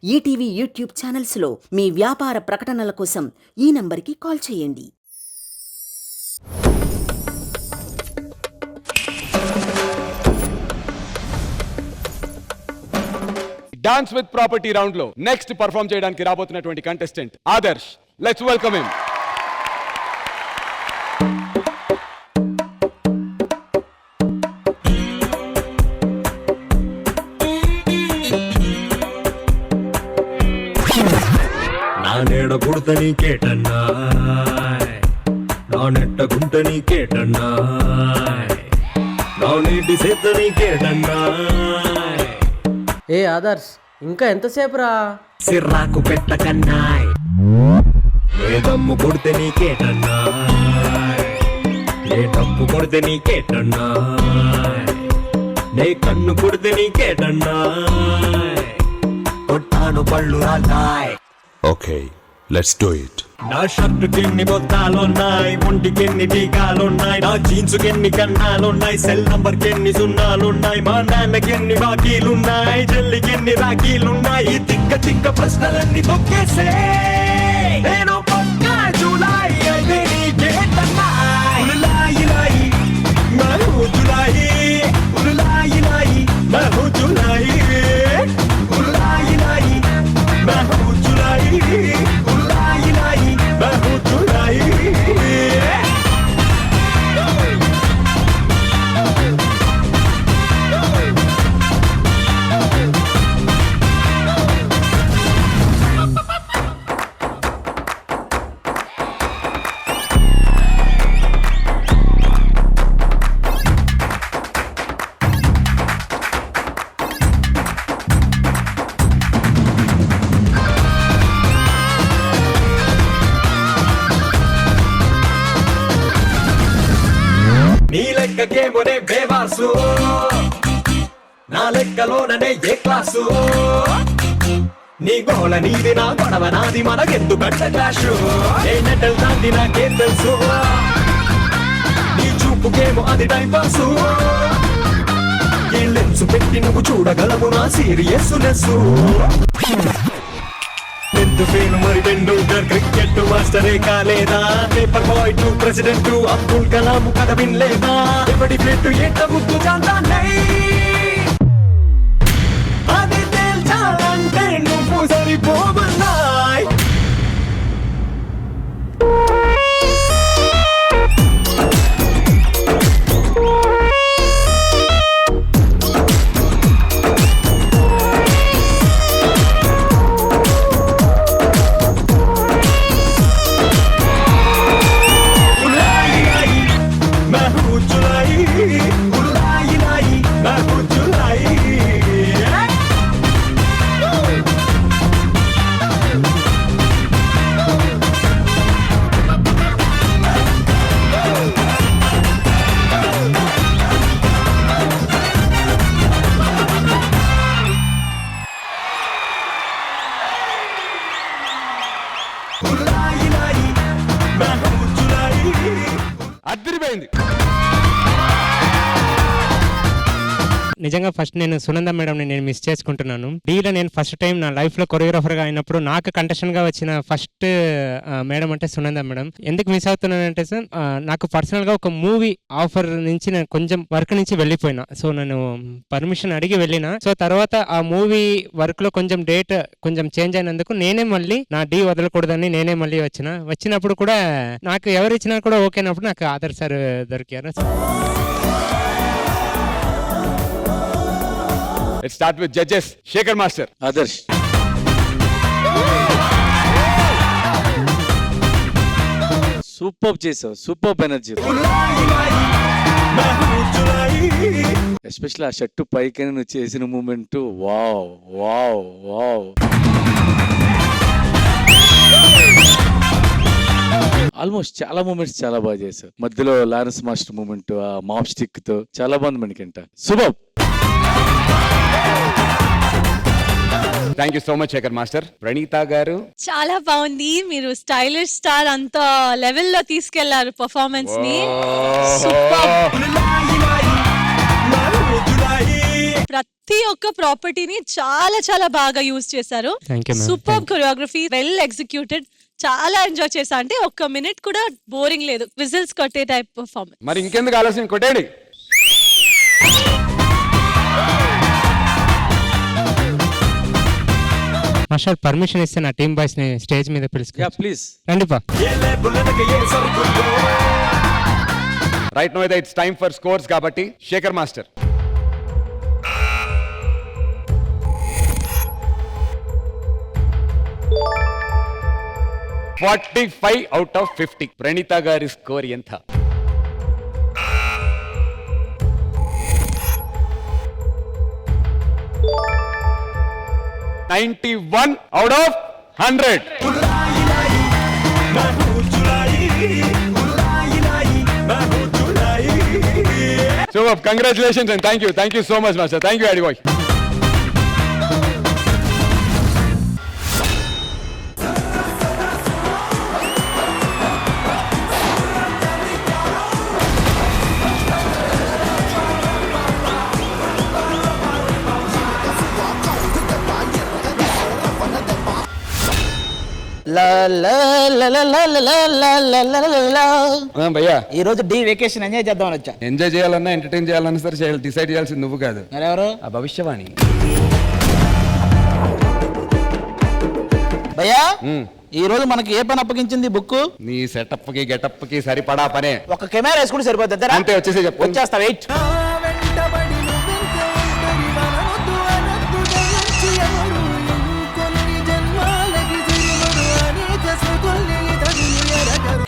ETV YouTube ఛానల్స్లో మీ వ్యాపార ప్రకటనల కోసం ఈ నంబర్కి కాల్ చేయండి. డాన్స్ విత్ ప్రాపర్టీ రౌండ్ లో నెక్స్ట్ పర్ఫార్మ్ చేయడానికి రాబోతున్నటువంటి contestant Adarsh. Let's welcome him. నానేడ గుడత నీకేటన్నా, నా నెట్ట గుంట నీకేటన్నా, నా నీటి సేత నీకేటన్నా. ఏ ఆదర్శ్, ఇంకా ఎంతసేపు రా? సిర్రాకు పెట్టకన్నాయ్, ఏ దమ్ము కొడితే నీకేటన్నా, ఏ డప్పు కొడితే నీకేటన్నా, నే కన్ను కొడితే నీకేటన్నా, కొట్టాను పళ్ళు రాల్తాయ్. Okay, let's do it. నా షర్టుకి ఎన్ని బొత్తాలున్నాయి, ఒంటికి ఎన్ని టీకాలున్నాయి, నా జీన్స్ కి ఎన్ని కన్నాలున్నాయి, సెల్ నంబర్ కి ఎన్ని సున్నాలున్నాయి, మా నాన్నకి ఎన్ని బాకీలున్నాయి, చెల్లికి ఎన్ని రాఖీలున్నాయి, ఈ తిక్క తిక్క ప్రశ్నలన్నీ తొక్కేసే నేను పక్కా జూలై అయితే నీకేటన్నాయ్. ఉలులాయి లాయి మహూ జులాయి, ఉలులాయి లాయి మహూ జులాయి, ఉలులాయి లాయి మహూ జులాయి, ఉలులాయి లాయి మహూ జులాయి. నీ లెక్కకేమోనే బేవాసు, నా లెక్కలోననే ఏ క్లాసు, నీ గోళ నీది నా గొడవ నాది, మనకెందుకంట క్లాషు, ఏ నెటల్ దాంది నాకేం తెలుసు, నీ చూపుకేమో అది టైం పాసు, ఏ లెన్స్ పెట్టి నువ్వు చూడగలవు నా సీరియస్ నెస్సు. ఎంత ఫేను మరి టెండూల్కర్ క్రికెట్ మాస్టరే కాలేదా, paper boy to president Abdul Kalam కథ వినలేదా, ఎవడి ప్లేట్ ఎంత ముద్దు చాందాన్నై, అది తేల్చాలంటే నువ్వు సరిపోవన్నాయ్. అదిరిపోయింది. నిజంగా ఫస్ట్ నేను సునంద మేడం నేను మిస్ చేసుకుంటున్నాను. డీలో నేను ఫస్ట్ టైం నా లైఫ్లో కొరియోగ్రాఫర్గా అయినప్పుడు నాకు కంటెస్టెంట్గా వచ్చిన ఫస్ట్ మేడం అంటే సునంద మేడం. ఎందుకు మిస్ అవుతున్నానంటే సార్, నాకు పర్సనల్గా ఒక మూవీ ఆఫర్ నుంచి నేను కొంచెం వర్క్ నుంచి వెళ్ళిపోయినా. సో నేను పర్మిషన్ అడిగి వెళ్ళిన. సో తర్వాత ఆ మూవీ వర్క్లో కొంచెం డేట్ కొంచెం చేంజ్ అయినందుకు నేనే మళ్ళీ నా డీ వదలకూడదని నేనే మళ్ళీ వచ్చినప్పుడు కూడా నాకు ఎవరు ఇచ్చినా కూడా ఓకేనప్పుడు నాకు ఆదర్ సార్ దొరికారు. Let's start with judges. Shekhar master. Adarsh, super చేసావు, సూపర్ ఎనర్జీ. ఎస్పెషల్లీ ఆ షర్టు పైకి నువ్వు చేసిన moment, wow wow wow. Almost చాలా మూమెంట్స్ చాలా బాగా చేశారు. మధ్యలో లారెన్స్ మాస్టర్ మూమెంట్, ఆ మాప్ స్టిక్ తో చాలా బాగుంది మనకంట. శుభం. Thank you so much Shekhar master. Praneetha గారు, చాలా బాగుంది. మీరు స్టైలిష్ స్టార్ అంత లెవెల్లో తీసుకెళ్లారు పర్ఫార్మెన్స్ ని. సూపర్. ప్రతి ఒక్క ప్రాపర్టీని చాలా చాలా బాగా యూజ్ చేశారు. Thank you, ma'am. Super choreography, well executed. చాలా ఎంజాయ్ చేశా. అంటే ఒక్క మినిట్ కూడా బోరింగ్ లేదు. విజిల్స్ కొట్టే టైప్ పర్ఫార్మెన్స్. మరి ఇంకెందుకు ఆలస్యం, కొట్టేయండి. మాస్టర్ పర్మిషన్ ఇస్తే నా టీమ్ బాయ్స్ ని స్టేజ్ మీద యా పిలుచుకో. ప్లీజ్. రండిపా. రైట్ నో అయితే ఇట్స్ టైమ్ ఫర్ స్కోర్స్ కాబట్టి Shekhar master. "45 out of 50. Praneetha గారి స్కోర్ ఎంత? 91 out of 100. Superb. Congratulations and thank you. Thank you so much, Master. Thank you, Adi boy. భయ్యా, ఈ రోజు డి వెకేషన్ ఎంజాయ్ చేద్దామని వచ్చా. ఎంజాయ్ చేయాలన్నా ఎంటర్టైన్ చేయాలన్నా సరే డిసైడ్ చేయాల్సింది నువ్వు కాదు, ఎవరు? ఆ భవిష్యవాణి. భయ్యా, ఈ రోజు మనకి ఏ పని అప్పగించింది బుక్? నీ సెటప్ కి గెటప్ కి సరిపడా పనే. ఒక కెమెరా వేసుకుంటే సరిపోతుంది. అంతే, వచ్చేసే చెప్పు. వచ్చేస్తా, వెయిట్.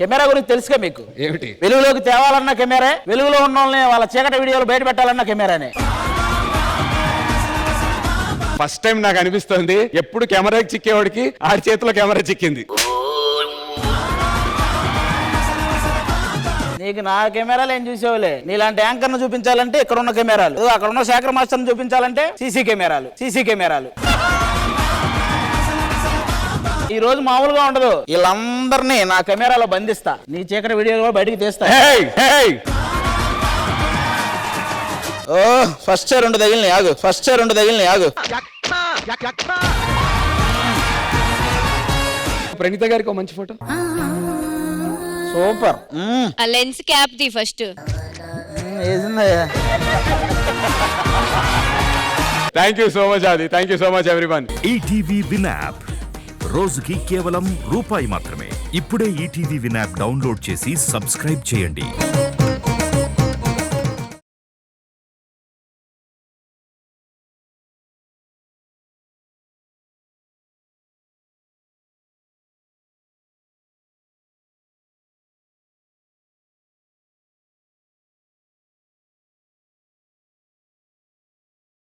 కెమెరా గురించి తెలుసుగా మీకు? ఏమిటి? వెలుగులోకి తేవాలన్న కెమెరా, వెలుగులో ఉన్న వాళ్ళని వాళ్ళ చీకటి వీడియోలు బయట పెట్టాలన్న కెమెరానే. ఫస్ట్ టైం నాకు అనిపిస్తుంది ఎప్పుడు కెమెరాకి చిక్కేవాడికి ఆడి చేతిలో కెమెరా చిక్కింది. నీకు నా కెమెరాలు ఏం చూసేవాళ్ళే. నీలాంటి యాంకర్ ను చూపించాలంటే ఇక్కడ ఉన్న కెమెరాలు, అక్కడ ఉన్న శేఖర్ మాస్టర్ ను చూపించాలంటే సీసీ కెమెరాలు. ఈ రోజు మామూలుగా ఉండదు. వీళ్ళందరినీ నా కెమెరాలో బంధిస్తా, నీ చీకటి వీడియోలో బయటికి తీస్తా. ఓ ఫస్ట్ రెండు తగిలిని ఆగు. ప్రణీత గారికి ఒక మంచి ఫోటో. సూపర్. ఆ lens cap the first. Thank you so much Aadi. Thank you so much everyone. ETV win app రోజుకి కేవలం రూపాయి మాత్రమే. ఇప్పుడే ఈటీవీ విన్ యాప్ డౌన్లోడ్ చేసి సబ్స్క్రైబ్ చేయండి.